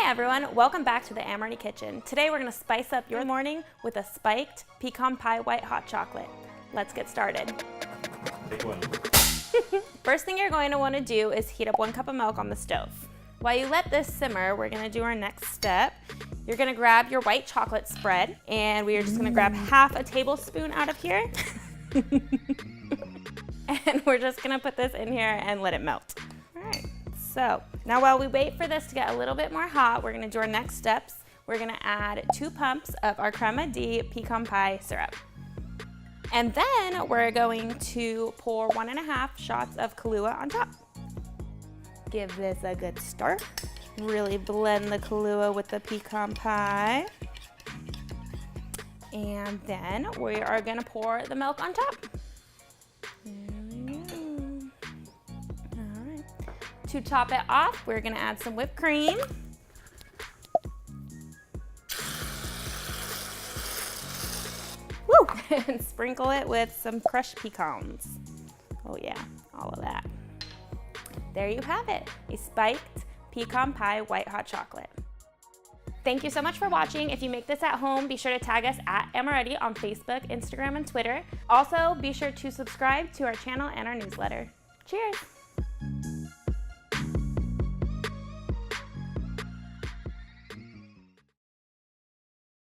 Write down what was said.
Hi everyone, welcome back to the Amoretti kitchen. Today we're going to spice up your morning with a spiked pecan pie white hot chocolate. Let's get started. Take one. First thing you're going to want to do is heat up 1 cup of milk on the stove. While you let this simmer, we're going to do our next step. You're going to grab your white chocolate spread, and we are just going to grab half a tablespoon out of here. And we're just going to put this in here and let it melt. All right. So now while we wait for this to get a little bit more hot, we're gonna do our next steps. We're gonna add 2 pumps of our crema de pecan pie syrup. And then we're going to pour 1.5 shots of kahlua on top. Give this a good stir. Really blend the kahlua with the pecan pie. And then we are gonna pour the milk on top. To top it off, we're gonna add some whipped cream. Woo! And sprinkle it with some crushed pecans. Oh yeah, all of that. There you have it, a spiked pecan pie white hot chocolate. Thank you so much for watching. If you make this at home, be sure to tag us at Amoretti on Facebook, Instagram, and Twitter. Also, be sure to subscribe to our channel and our newsletter. Cheers!